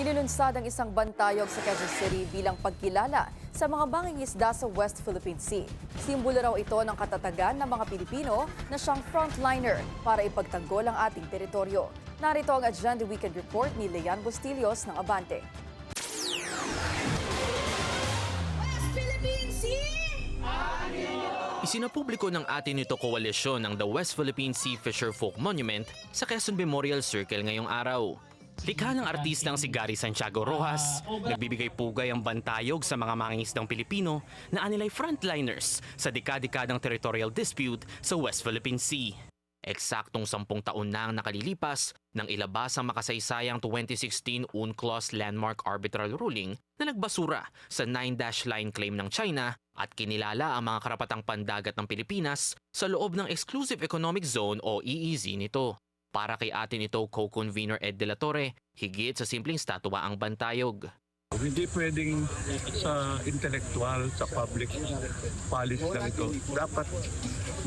Inilunsad ang isang bantayog sa Quezon City bilang pagkilala sa mga mangingisda sa West Philippine Sea. Simbolo raw ito ng katatagan ng mga Pilipino na siyang frontliner para ipagtanggol ang ating teritoryo. Narito ang Agenda Weekend Report ni Leanne Bustillos ng Abante. West Philippine Sea! Isinapubliko ng atin ito koalisyon ng The West Philippine Sea Fisher Folk Monument sa Quezon Memorial Circle ngayong araw. Likha ng artistang si Gary Santiago Rojas, nagbibigay pugay ang bantayog sa mga mangingisdang Pilipino na anilay frontliners sa dekadekadang territorial dispute sa West Philippine Sea. Eksaktong 10 taon na ang nakalilipas nang ilabas ang makasaysayang 2016 UNCLOS landmark arbitral ruling na nagbasura sa 9-dash line claim ng China at kinilala ang mga karapatang pandagat ng Pilipinas sa loob ng Exclusive Economic Zone o EEZ nito. Para kay atin ito, co-convener Ed De La Torre, higit sa simpleng statwa ang bantayog. Hindi pwedeng sa intellectual, sa public policy lang ito. Dapat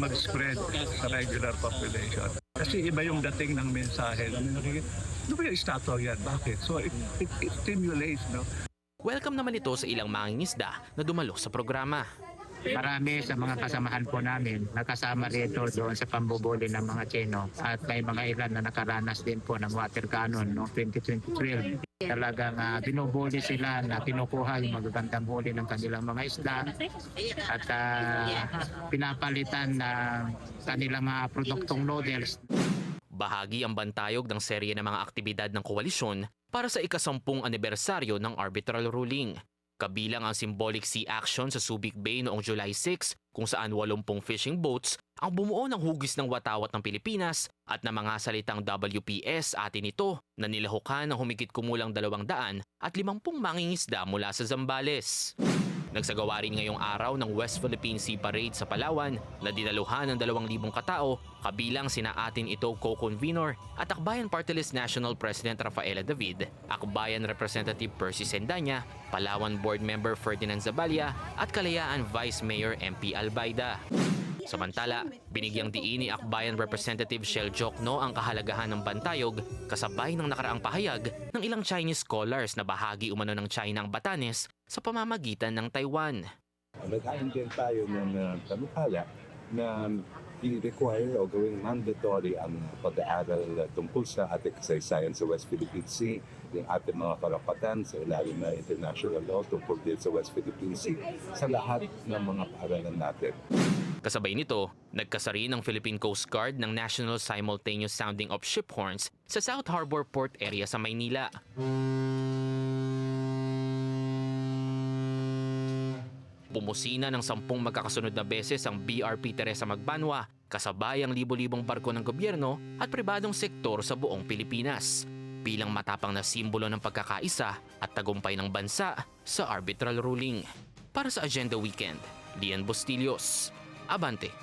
mag-spread sa regular population. Kasi iba yung dating ng mensahe. Ano ba yung statwa yan? Bakit? So it stimulates, no? Welcome naman ito sa ilang mangingisda na dumalo sa programa. Marami sa mga kasamahan po namin nakasama rito doon sa pambubuli ng mga Chino at may mga ilan na nakaranas din po ng water cannon noong 2023. Talagang binubuli sila na kinukuha yung magagandang huli ng kanilang mga isda at pinapalitan ng kanilang mga produktong noodles. Bahagi ang bantayog ng serye ng mga aktibidad ng koalisyon para sa ika-10 anibersaryo ng arbitral ruling. Kabilang ang symbolic sea action sa Subic Bay noong July 6 kung saan 80 fishing boats ang bumuo ng hugis ng watawat ng Pilipinas at na mga salitang WPS atin ito na nilahukan ng humigit kumulang 200 at 50 mangingisda mula sa Zambales. Nagsagawa rin ngayong araw ng West Philippine Sea Parade sa Palawan na dinaluhan ng 2,000 katao, kabilang sina atin ito co-convener at Akbayan Party List National President Rafaela David, Akbayan Representative Percy Sendanya, Palawan Board Member Ferdinand Zabalya at Kalayaan Vice Mayor MP Albayda. Samantala, binigyang diin ni Akbayan Representative Shell Jokno ang kahalagahan ng bantayog kasabay ng nakaraang pahayag ng ilang Chinese scholars na bahagi umano ng China ang Batanes sa pamamagitan ng Taiwan. Nagkain din tayo ng panukala na i-require o gawing mandatory ang pag-aaral tungkol sa ating kasaysayan sa West Philippine Sea, yung ating mga karapatan sa ilalim na international law tungkol din sa West Philippine Sea sa lahat ng mga paaralan natin. Kasabay nito, nagkasari ng Philippine Coast Guard ng National Simultaneous Sounding of Ship Horns sa South Harbor Port area sa Maynila. Bumusina ng 10 magkakasunod na beses ang BRP Teresa Magbanwa, kasabay ang libo-libong barko ng gobyerno at pribadong sektor sa buong Pilipinas, bilang matapang na simbolo ng pagkakaisa at tagumpay ng bansa sa arbitral ruling. Para sa Agenda Weekend, Leanne Bustillos, Abante.